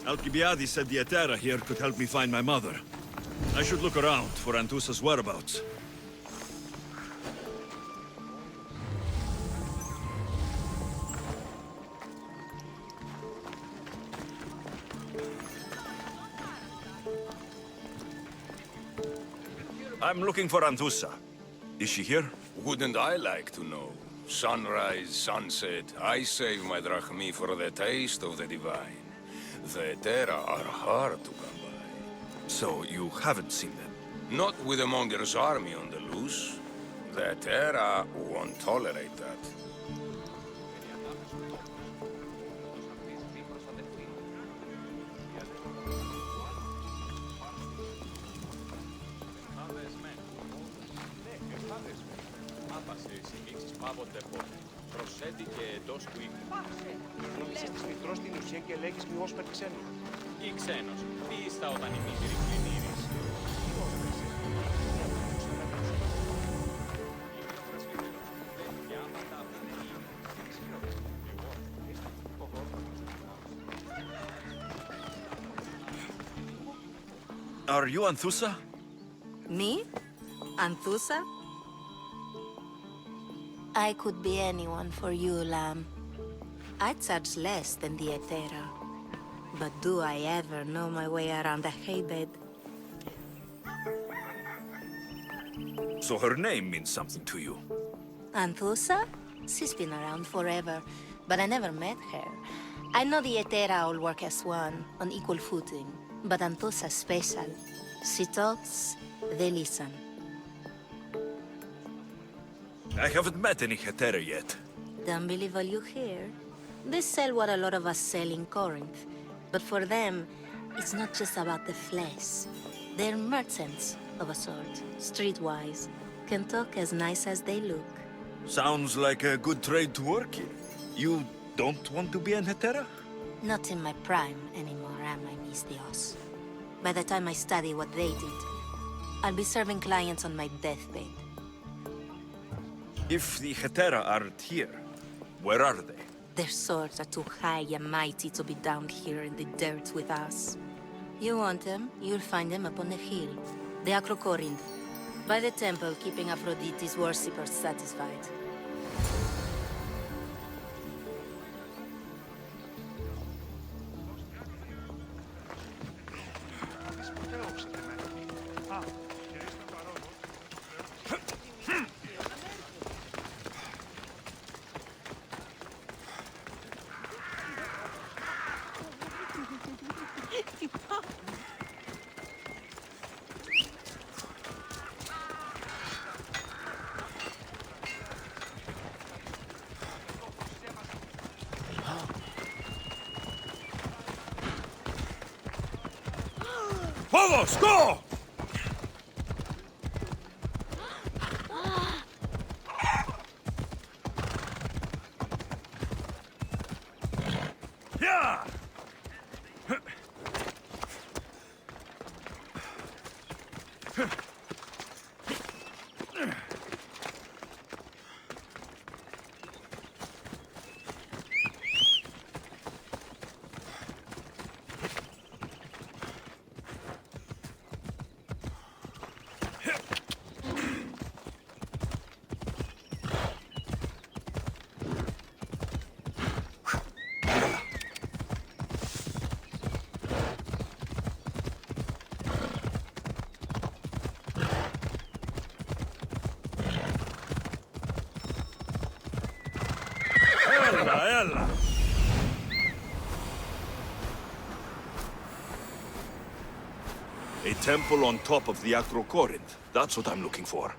Alcibiades said the Etera here could help me find my mother. I should look around for Anthousa's whereabouts. I'm looking for Anthousa. Is she here? Wouldn't I like to know? Sunrise, sunset, I save my drachmi for the taste of the divine. The Etera are hard to come by. So you haven't seen them? Not with a Monger's army on the loose. The Etera won't tolerate that. Προσθέτει και εντός του οίκου. Γνώμησες της μητρός την ουσία και λέγεις μειώσπερ ξένο. Ή ξένος. Τι ήστα όταν η μήτηρη πληνήρης. Are you Anthousa? Me? Anthousa? I could be anyone for you, Lamb. I charge less than the Etera. But do I ever know my way around a haybed? So her name means something to you? Anthousa? She's been around forever, but I never met her. I know the Etera all work as one, on equal footing. But Anthousa's special. She talks, they listen. I haven't met any Hetera yet. Don't believe all you hear. They sell what a lot of us sell in Corinth. But for them, it's not just about the flesh. They're merchants, of a sort, streetwise. Can talk as nice as they look. Sounds like a good trade to work in. You don't want to be an Hetera? Not in my prime anymore, am I, Miss Dios? By the time I study what they did, I'll be serving clients on my deathbed. If the Hetera aren't here, where are they? Their swords are too high and mighty to be down here in the dirt with us. You want them, you'll find them up on the hill. The Corinth, by the temple keeping Aphrodite's worshippers satisfied. Vamos, go! Yeah! Ella! A temple on top of the Corinth. That's what I'm looking for.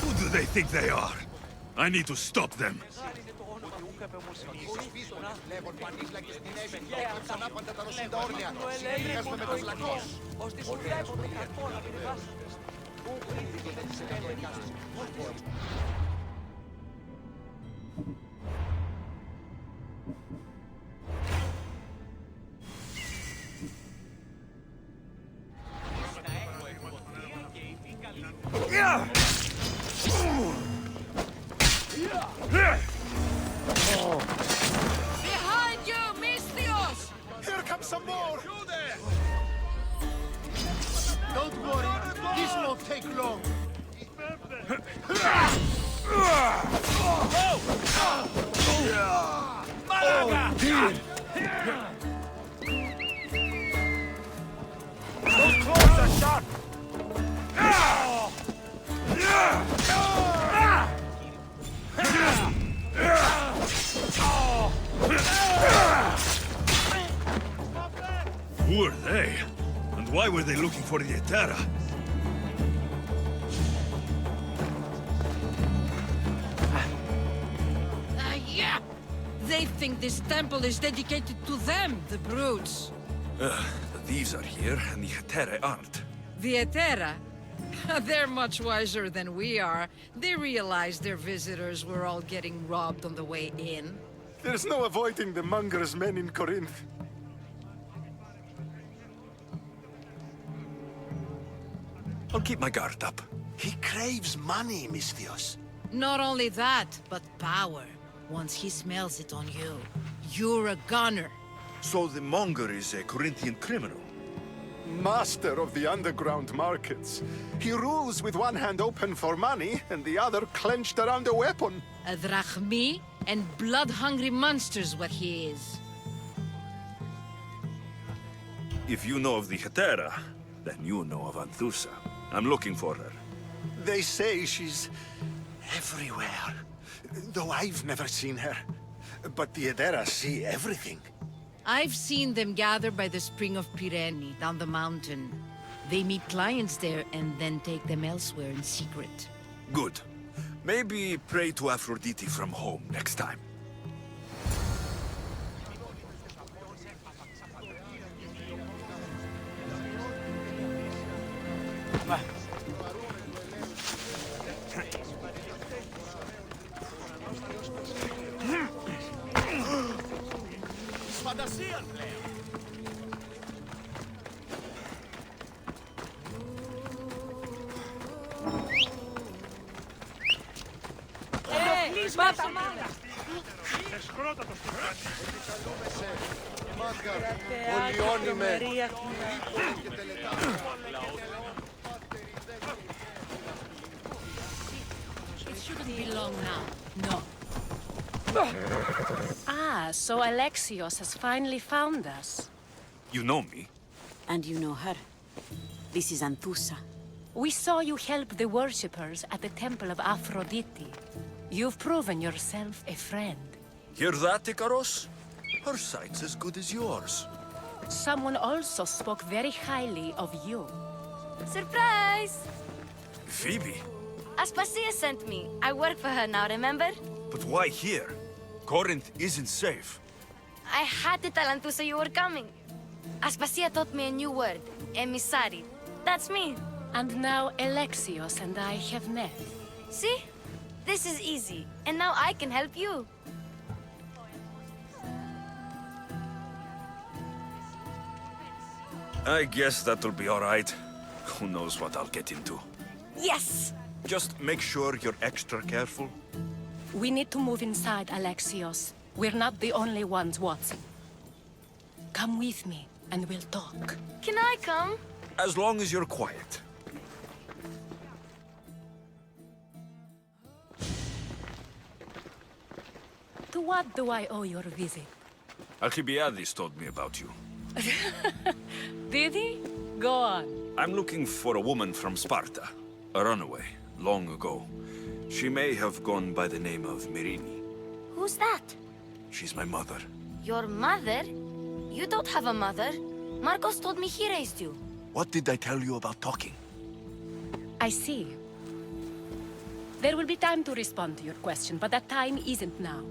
Who do they think they are? I need to stop them. Behind you, Misthios! Here comes some more! Don't worry, this won't take long. Μαλάκα! Those claws are sharp! Who are they? And why were they looking for the Etera? Yeah! They think this temple is dedicated to them, the brutes. The thieves are here, and the Etera aren't. The Etera? They're much wiser than we are. They realized their visitors were all getting robbed on the way in. There's no avoiding the monger's men in Corinth. I'll keep my guard up. He craves money, Misthios. Not only that, but power. Once he smells it on you, you're a gunner. So the monger is a Corinthian criminal? Master of the underground markets. He rules with one hand open for money and the other clenched around a weapon. A drachmi and blood-hungry monster's what he is. If you know of the Etera, then you know of Anthousa. I'm looking for her. They say she's everywhere, though I've never seen her. But the Edera see everything. I've seen them gather by the spring of Pirene, down the mountain. They meet clients there and then take them elsewhere in secret. Good. Maybe pray to Aphrodite from home next time. Φαντασίαν πλέον! Πάτα μάνα! Εσχρότατος του Ολιώνει με. It shouldn't be long now. No. Ah, so Alexios has finally found us. You know me? And you know her. This is Anthousa. We saw you help the worshippers at the temple of Aphrodite. You've proven yourself a friend. Hear that, Ikaros? Her sight's as good as yours. Someone also spoke very highly of you. Surprise! Phoebe? Aspasia sent me. I work for her now, remember? But why here? Corinth isn't safe. I had to tell Anthousa you were coming. Aspasia taught me a new word, emissary. That's me. And now Alexios and I have met. See? This is easy. And now I can help you. I guess that'll be all right. Who knows what I'll get into. Yes! Just make sure you're extra careful. We need to move inside, Alexios. We're not the only ones watching. Come with me, and we'll talk. Can I come? As long as you're quiet. To what do I owe your visit? Alcibiades told me about you. Did he? Go on. I'm looking for a woman from Sparta. A runaway, long ago. She may have gone by the name of Myrrine. Who's that? She's my mother. Your mother? You don't have a mother. Marcos told me he raised you. What did I tell you about talking? I see. There will be time to respond to your question, but that time isn't now.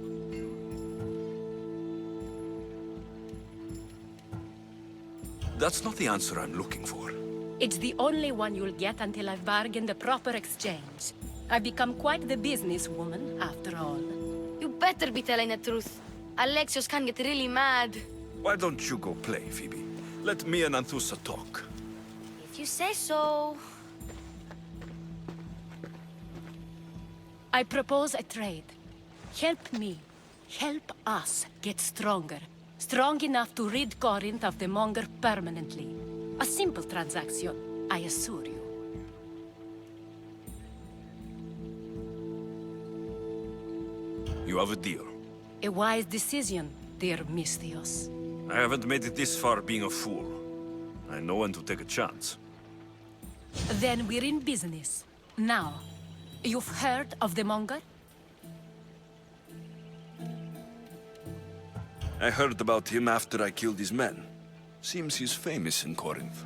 That's not the answer I'm looking for. It's the only one you'll get until I've bargained a proper exchange. I've become quite the businesswoman, after all. You better be telling the truth. Alexios can get really mad. Why don't you go play, Phoebe? Let me and Anthousa talk. If you say so. I propose a trade. Help me. Help us get stronger. Strong enough to rid Corinth of the Monger permanently. A simple transaction, I assure you. You have a deal. A wise decision, dear Misthios. I haven't made it this far being a fool. I know when to take a chance. Then we're in business. Now, you've heard of the Monger? I heard about him after I killed his men. Seems he's famous in Corinth.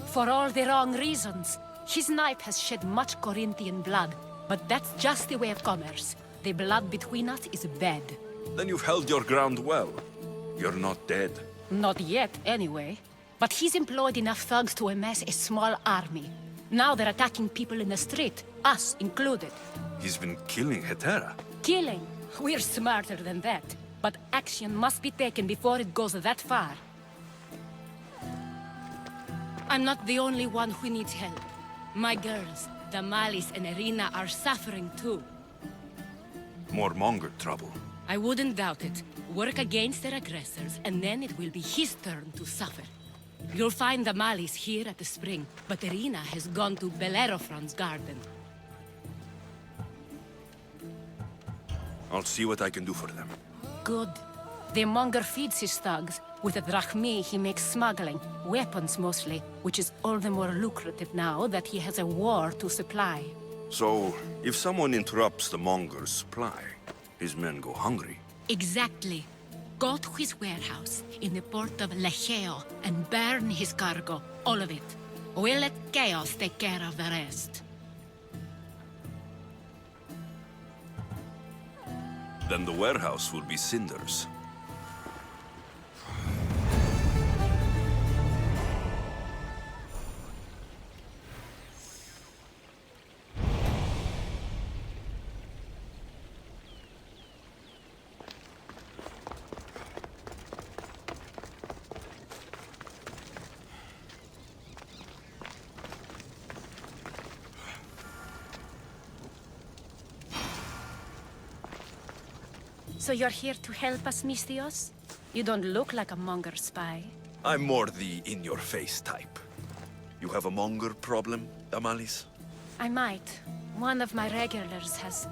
For all the wrong reasons. His knife has shed much Corinthian blood, but that's just the way of commerce. The blood between us is bad. Then you've held your ground well. You're not dead. Not yet, anyway. But he's employed enough thugs to amass a small army. Now they're attacking people in the street, us included. He's been killing Hetera. Killing? We're smarter than that. But action must be taken before it goes that far. I'm not the only one who needs help. My girls, Damalis and Irina, are suffering too. More Monger trouble. I wouldn't doubt it. Work against their aggressors, and then it will be his turn to suffer. You'll find Damalis here at the spring, but Irina has gone to Bellerophon's garden. I'll see what I can do for them. Good. The Monger feeds his thugs. With the drachmi, he makes smuggling. Weapons, mostly. Which is all the more lucrative now that he has a war to supply. So, if someone interrupts the Monger's supply, his men go hungry. Exactly. Go to his warehouse in the port of Lecheo and burn his cargo. All of it. We'll let chaos take care of the rest. Then the warehouse will be cinders. So you're here to help us, Misthios? You don't look like a Monger spy. I'm more the in-your-face type. You have a Monger problem, Damalis? I might. One of my regulars has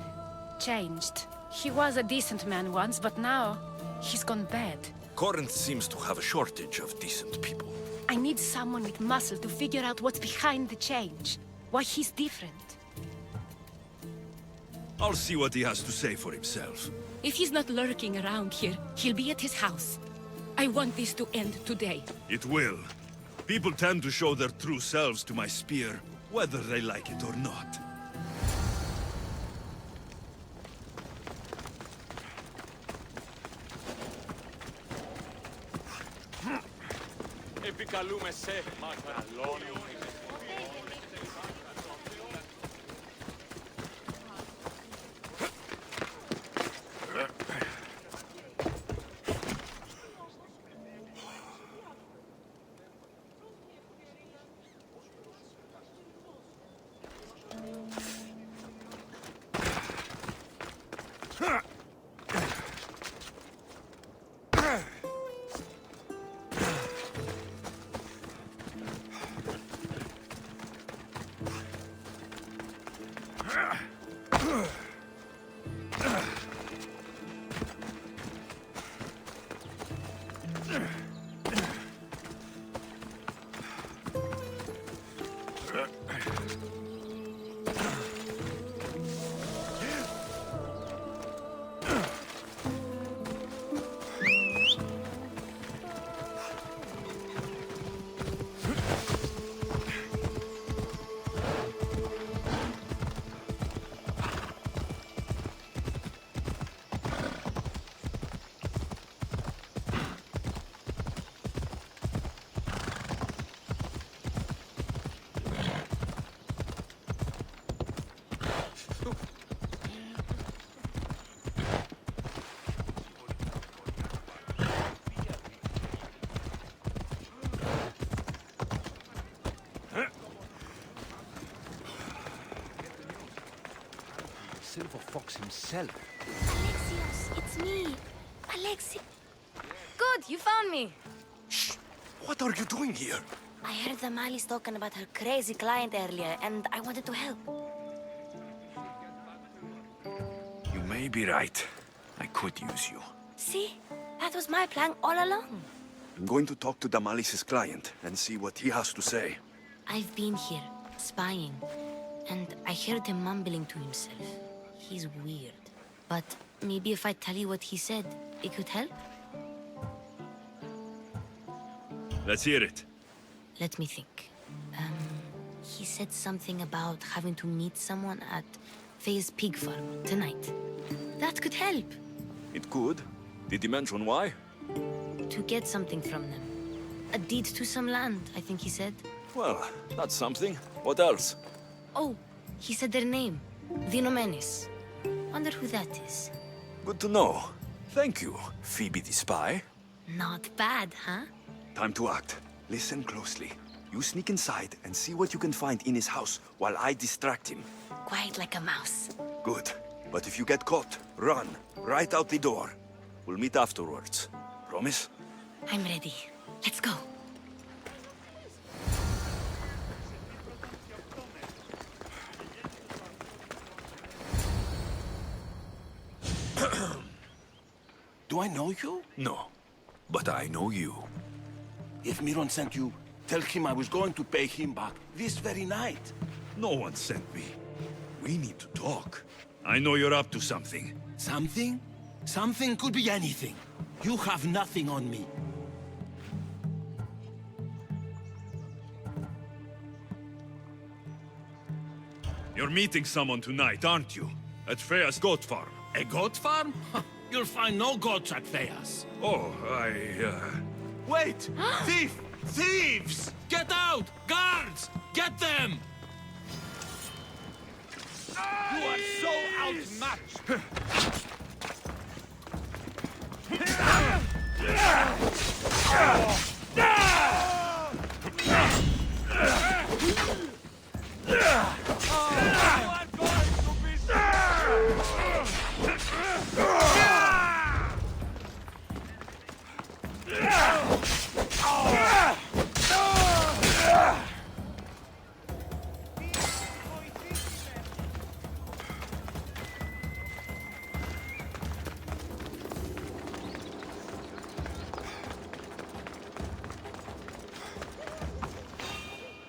changed. He was a decent man once, but now he's gone bad. Corinth seems to have a shortage of decent people. I need someone with muscle to figure out what's behind the change. Why he's different. I'll see what he has to say for himself. If he's not lurking around here, he'll be at his house. I want this to end today. It will. People tend to show their true selves to my spear, whether they like it or not. Επικαλούμε σε μακαρόνιο. Silver Fox himself. Alexios, it's me. Alexi. Good, you found me. Shh! What are you doing here? I heard the Mali's talking about her crazy client earlier, and I wanted to help. You may be right. I could use you. See? That was my plan all along. I'm going to talk to Damalis's client and see what he has to say. I've been here, spying, and I heard him mumbling to himself. He's weird. But maybe if I tell you what he said, it could help? Let's hear it. Let me think. He said something about having to meet someone at Faye's pig farm tonight. That could help. It could. Did he mention why? To get something from them. A deed to some land, I think he said. Well, that's something. What else? Oh, he said their name. Vinomenes. Wonder who that is. Good to know. Thank you, Phoebe the spy. Not bad, huh? Time to act. Listen closely. You sneak inside and see what you can find in his house while I distract him. Quiet like a mouse. Good. But if you get caught, run. Right out the door. We'll meet afterwards. Promise? I'm ready. Let's go. Do I know you? No. But I know you. If Miron sent you, tell him I was going to pay him back this very night. No one sent me. We need to talk. I know you're up to something. Something? Something could be anything. You have nothing on me. You're meeting someone tonight, aren't you? At Freya's goat farm. A goat farm? You'll find no goats at Thea's. Oh, Wait! Thief! Thieves! Get out! Guards! Get them! You are so outmatched!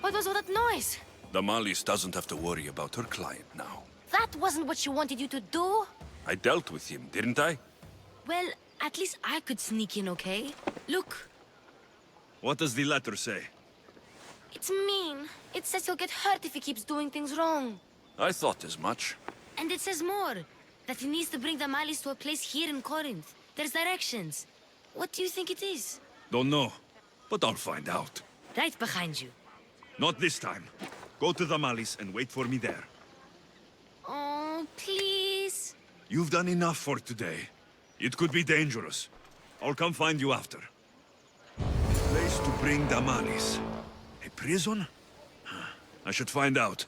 What was all that noise? Damalis doesn't have to worry about her client now. That wasn't what she wanted you to do. I dealt with him, didn't I? Well, at least I could sneak in, okay? Look, What does the letter say? it's mean. It says he'll get hurt if he keeps doing things wrong. I thought as much. And it says more. That he needs to bring the Malis to a place here in Corinth. There's directions. What do you think it is? Don't know, but I'll find out. Right behind you. Not this time. Go to Damalis and wait for me there. Oh, please. You've done enough for today. It could be dangerous. I'll come find you after. Place to bring Damalis. A prison? I should find out.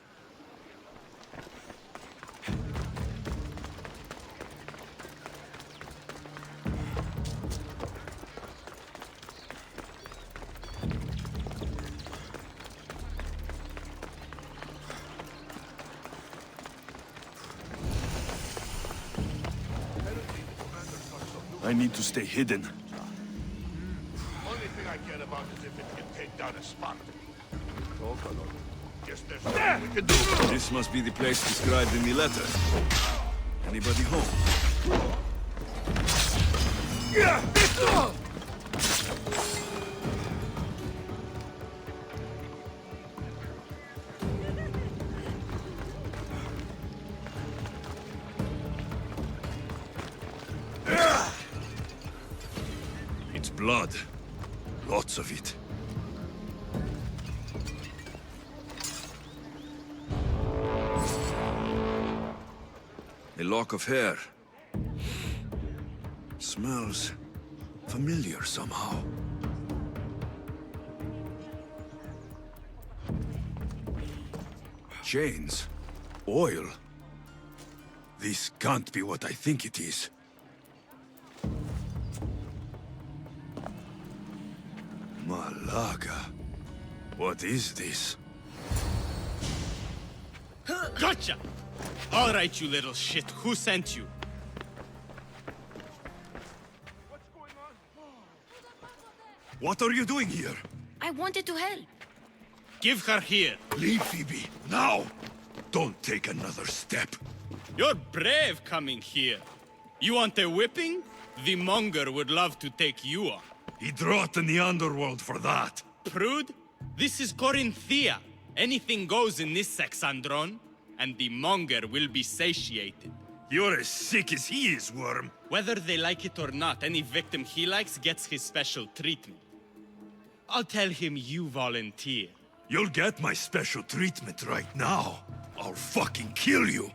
I need to stay hidden. Only thing I care about is if it can take down a Spartan. Guess there's nothing we can do. This must be the place described in the letter. Anybody home? It's blood. Lots of it. A lock of hair. Smells familiar somehow. Chains. Oil. This can't be what I think it is. Malaga. What is this? Gotcha! All right, you little shit. Who sent you? What are you doing here? I wanted to help. Give her here. Leave, Phoebe, now! Don't take another step. You're brave coming here. You want a whipping? The monger would love to take you on. He'd rot in the underworld for that. Prude, this is Korinthia. Anything goes in this Sexandron, and the monger will be satiated. You're as sick as he is, Worm. Whether they like it or not, any victim he likes gets his special treatment. I'll tell him you volunteer. You'll get my special treatment right now. I'll fucking kill you.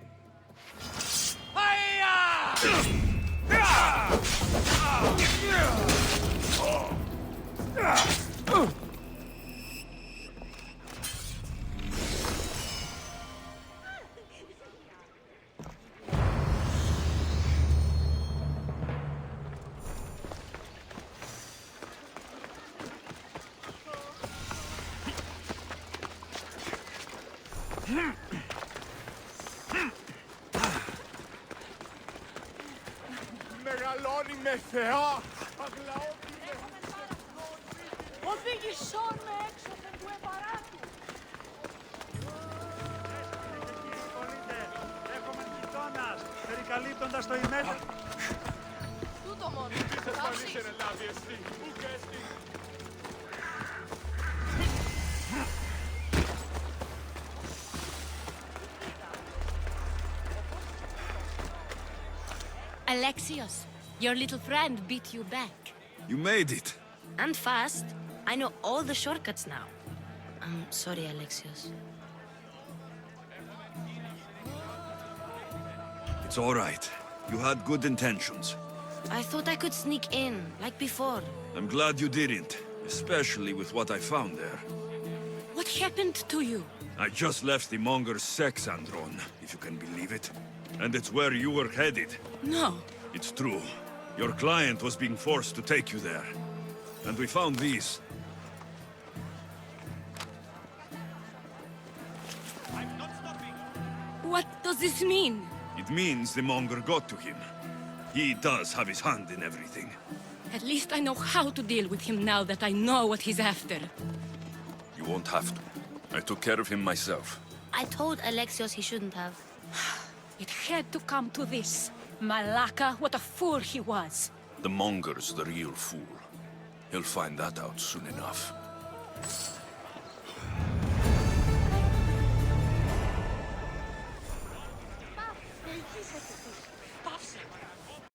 Μεγαλώνει με θεά! Οδήγησόν με έξωθεν του εμπαράτου. Έχουμε γειτόνας, περικαλύπτοντας το ημέρα. Τούτο μόνο. Τι σας παλίσε να λάβει εσύ, πού και εσύ. Alexios, your little friend beat you back. You made it. And fast. I know all the shortcuts now. I'm sorry, Alexios. It's all right. You had good intentions. I thought I could sneak in, like before. I'm glad you didn't, especially with what I found there. What happened to you? I just left the monger's Sexandron, if you can believe it. And it's where you were headed. No. It's true. Your client was being forced to take you there. And we found these. What does this mean? It means the monger got to him. He does have his hand in everything. At least I know how to deal with him now that I know what he's after. You won't have to. I took care of him myself. I told Alexios he shouldn't have. It had to come to this. Malaka, what a fool he was. The monger's the real fool. He'll find that out soon enough.